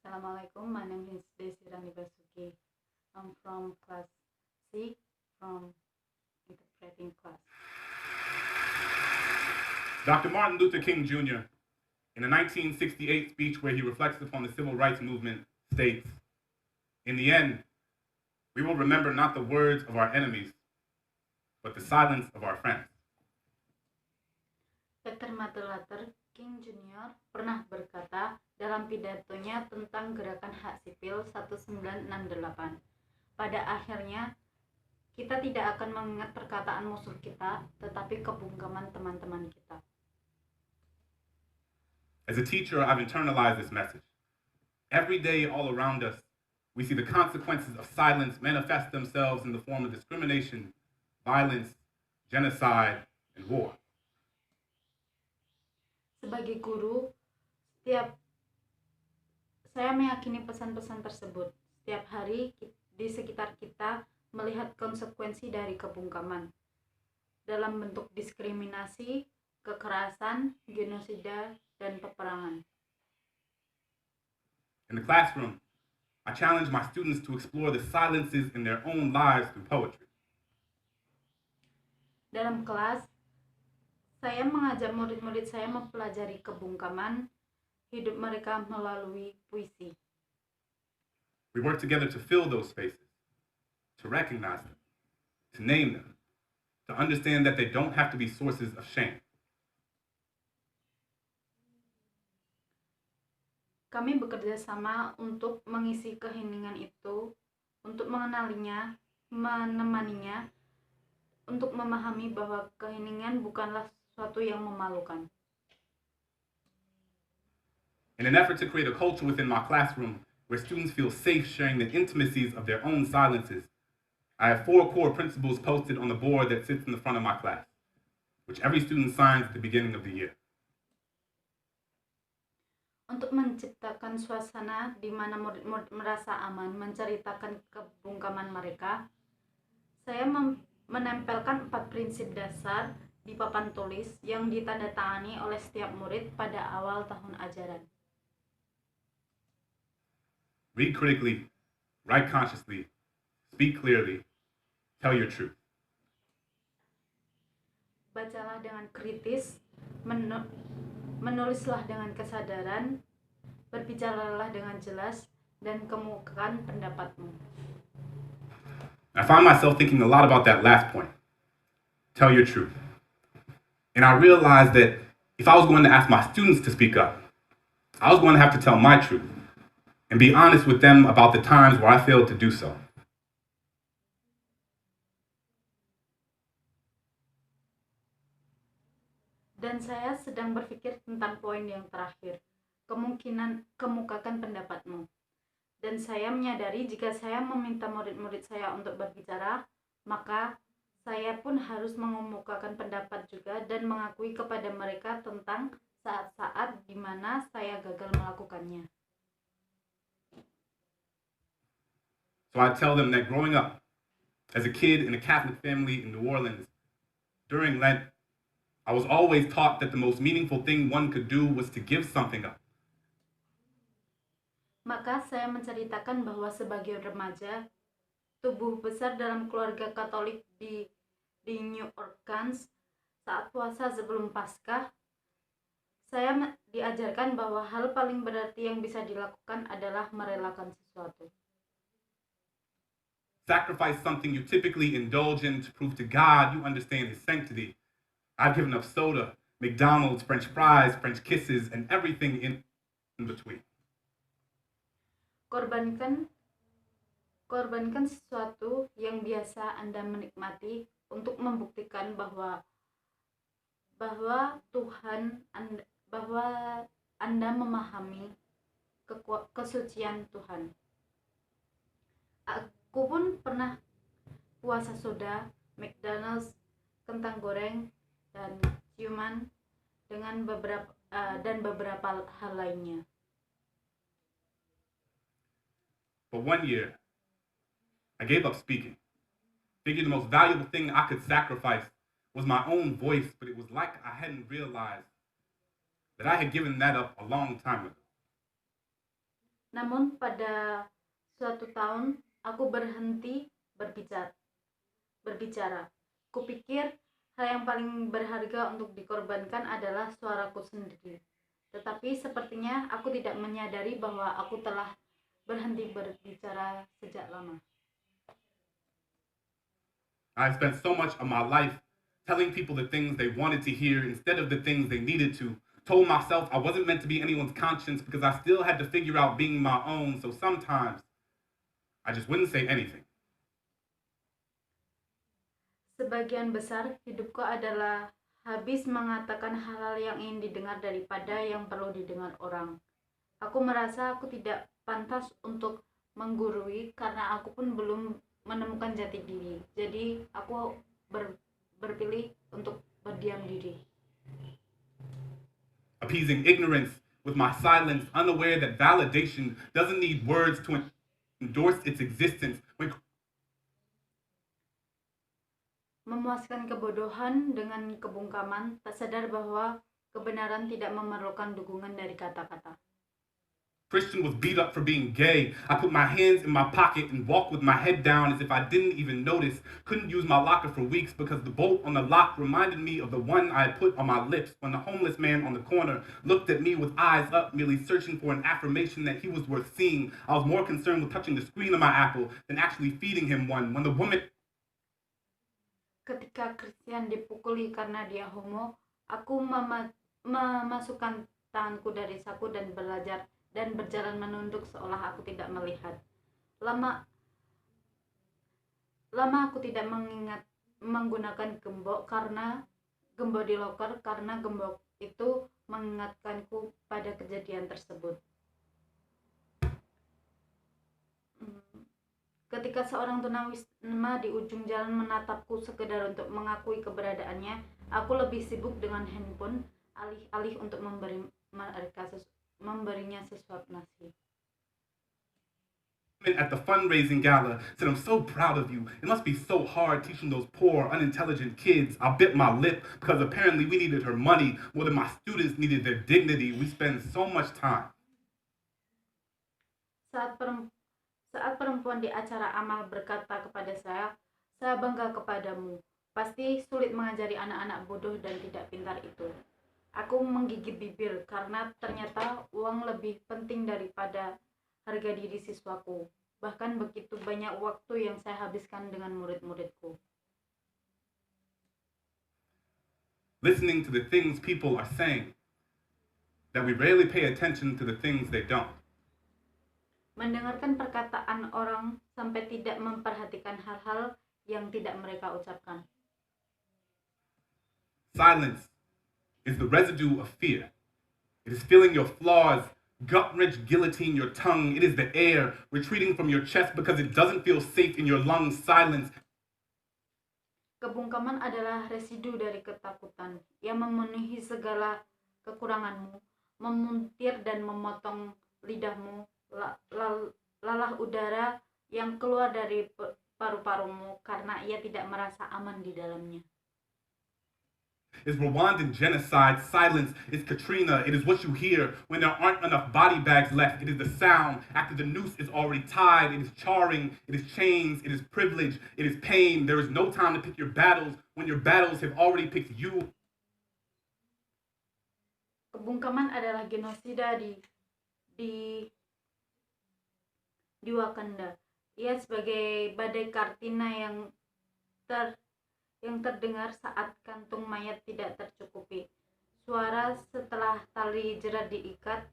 Assalamualaikum, my name is Desi Rani Basuki. I'm from class C, from interpreting class. Dr. Martin Luther King Jr., in a 1968 speech where he reflects upon the civil rights movement, states, "In the end, we will remember not the words of our enemies, but the silence of our friends." Peter Martin Luther King Jr. pernah berkata dalam pidatonya tentang gerakan hak sipil 1968, pada akhirnya kita tidak akan mengingat perkataan musuh kita, tetapi kebungkaman teman-teman kita. As a teacher, I've internalized this message. Every day, all around us, we see the consequences of silence manifest themselves in the form of discrimination, violence, genocide, and war. Sebagai guru, saya meyakini pesan-pesan tersebut. Setiap hari di sekitar kita melihat konsekuensi dari kebungkaman dalam bentuk diskriminasi, kekerasan, genosida, dan peperangan. In the classroom, I challenge my students to explore the silences in their own lives through poetry. Dalam kelas, saya mengajak murid-murid saya mempelajari kebungkaman hidup mereka melalui puisi. We work together to fill those spaces, to recognize them, to name them, to understand that they don't have to be sources of shame. Kami bekerja sama untuk mengisi keheningan itu, untuk mengenalinya, menemaninya, untuk memahami bahwa keheningan bukanlah sesuatu yang memalukan. In an effort to create a culture within my classroom where students feel safe sharing the intimacies of their own silences, I have 4 core principles posted on the board that sits in the front of my class, which every student signs at the beginning of the year. Untuk menciptakan suasana di mana murid-murid merasa aman menceritakan kebungkaman mereka, saya menempelkan 4 prinsip dasar di papan tulis yang ditandatangani oleh setiap murid pada awal tahun ajaran. Read critically, write consciously, speak clearly, tell your truth. Bacalah dengan kritis, menulislah dengan kesadaran, berbicaralah dengan jelas, dan kemukakan pendapatmu. I find myself thinking a lot about that last point. Tell your truth. And I realized that if I was going to ask my students to speak up, I was going to have to tell my truth and be honest with them about the times where I failed to do so. Dan saya sedang berpikir tentang poin yang terakhir, kemungkinan kemukakan pendapatmu. Dan saya menyadari jika saya meminta murid-murid saya untuk berbicara, maka saya pun harus mengemukakan pendapat juga dan mengakui kepada mereka tentang saat-saat di mana saya gagal melakukannya. So I tell them that growing up as a kid in a Catholic family in New Orleans, during Lent, I was always taught that the most meaningful thing one could do was to give something up. Maka saya menceritakan bahwa sebagai remaja, tubuh besar dalam keluarga Katolik di New Orleans, saat puasa sebelum Paskah, saya diajarkan bahwa hal paling berarti yang bisa dilakukan adalah merelakan sesuatu. Sacrifice something you typically indulge in to prove to God you understand His sanctity. I've given up soda, McDonald's, French fries, French kisses, and everything in between. Korbankan sesuatu yang biasa Anda menikmati untuk membuktikan bahwa Anda memahami kesucian Tuhan. Aku pun pernah puasa soda, McDonald's, kentang goreng, dan ciuman dengan beberapa hal lainnya. But one year, I gave up speaking. Figured the most valuable thing I could sacrifice was my own voice, but it was like I hadn't realized that I had given that up a long time ago. Namun pada suatu tahun aku berhenti berbicara. Kupikir hal yang paling berharga untuk dikorbankan adalah suaraku sendiri. Tetapi sepertinya aku tidak menyadari bahwa aku telah berhenti berbicara sejak lama. I spent so much of my life telling people the things they wanted to hear instead of the things they needed to. Told myself I wasn't meant to be anyone's conscience because I still had to figure out being my own, so sometimes I just wouldn't say anything. Sebagian besar hidupku adalah habis mengatakan hal-hal yang ingin didengar daripada yang perlu didengar orang. Aku merasa aku tidak pantas untuk menggurui karena aku pun belum menemukan jati diri. Jadi aku berpilih untuk berdiam diri. Appeasing ignorance with my silence, unaware that validation doesn't need words to endorse its existence. Memuaskan kebodohan dengan kebungkaman, tak sadar bahwa kebenaran tidak memerlukan dukungan dari kata-kata. Christian was beat up for being gay. I put my hands in my pocket and walked with my head down as if I didn't even notice. Couldn't use my locker for weeks because the bolt on the lock reminded me of the one I had put on my lips when the homeless man on the corner looked at me with eyes up, merely searching for an affirmation that he was worth seeing. I was more concerned with touching the screen of my Apple than actually feeding him one. When the woman... Ketika Christian dipukuli karena dia homo, aku memasukkan tanganku dari saku dan belajar dan berjalan menunduk seolah aku tidak melihat. Lama aku tidak menggunakan gembok di loker karena gembok itu mengingatkanku pada kejadian tersebut. Ketika seorang tunawisma di ujung jalan menatapku sekedar untuk mengakui keberadaannya, aku lebih sibuk dengan handphone alih-alih untuk memberinya sesuap nasi. At the fundraising gala said, "I'm so proud of you. It must be so hard teaching those poor, unintelligent kids." I bit my lip because apparently we needed her money more than my students needed their dignity. We spend so much time. Saat perempuan di acara amal berkata kepada saya bangga kepadamu. Pasti sulit mengajari anak-anak bodoh dan tidak pintar itu. Aku menggigit bibir karena ternyata uang lebih penting daripada harga diri siswaku. Bahkan begitu banyak waktu yang saya habiskan dengan murid-muridku. Listening to the things people are saying, that we rarely pay attention to the things they don't. Mendengarkan perkataan orang sampai tidak memperhatikan hal-hal yang tidak mereka ucapkan. Silence is the residue of fear. It is feeling your flaws, gut-wrench guillotine your tongue. It is the air retreating from your chest because it doesn't feel safe in your lungs. Silence. Kebungkaman adalah residu dari ketakutan yang memenuhi segala kekuranganmu, memuntir dan memotong lidahmu, lalah udara yang keluar dari paru-parumu karena ia tidak merasa aman di dalamnya. It's Rwandan genocide. Silence is Katrina. It is what you hear when there aren't enough body bags left. It is the sound after the noose is already tied. It is charring. It is chains. It is privilege. It is pain. There is no time to pick your battles when your battles have already picked you. Kebungkaman adalah genosida di Wakanda. Ia sebagai badai Kartina yang terdengar saat kantung mayat tidak tercukupi. Suara setelah tali jerat diikat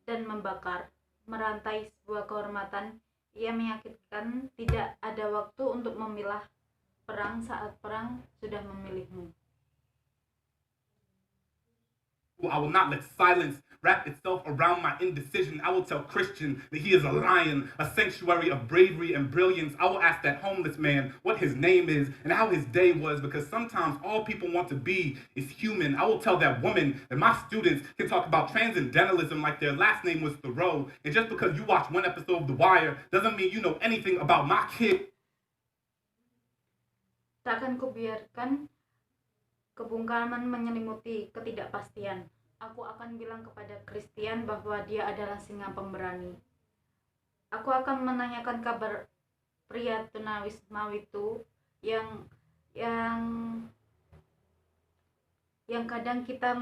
dan membakar. Merantai sebuah kehormatan. Ia meyakinkan tidak ada waktu untuk memilah perang saat perang sudah memilihmu. I will not let silence wrap itself around my indecision. I will tell Christian that he is a lion, a sanctuary of bravery and brilliance. I will ask that homeless man what his name is and how his day was, because sometimes all people want to be is human. I will tell that woman that my students can talk about transcendentalism like their last name was Thoreau, and just because you watch one episode of The Wire doesn't mean you know anything about my kid. Tak akan kubiarkan kebungkaman menyelimuti ketidakpastian. aku akan bilang kepada Christian bahwa dia adalah singa pemberani. Aku akan menanyakan kabar pria tunawisma itu yang kadang kita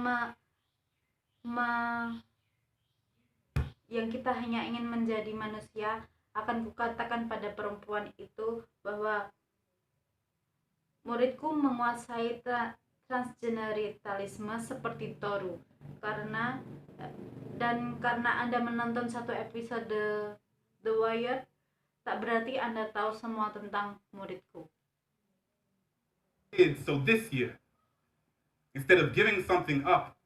yang kita hanya ingin menjadi manusia. Akan kukatakan pada perempuan itu bahwa muridku menguasai transgenderitalisme seperti Toru karena Anda menonton satu episode The Wire, tak berarti Anda tahu semua tentang muridku. So this year, instead of giving something up,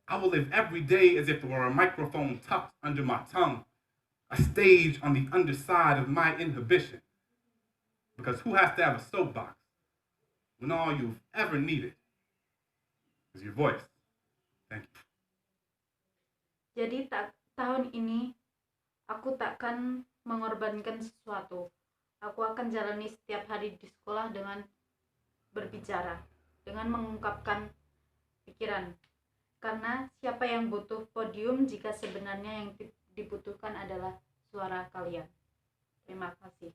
I will live every day as if there were a microphone tucked under my tongue, a stage on the underside of my inhibition. Because who has to have a soapbox when all you've ever needed is your voice? Thank you. Jadi tahun ini aku takkan mengorbankan sesuatu. Aku akan jalani setiap hari di sekolah dengan berbicara, dengan mengungkapkan pikiran. Karena siapa yang butuh podium jika sebenarnya yang dibutuhkan adalah suara kalian. Terima kasih.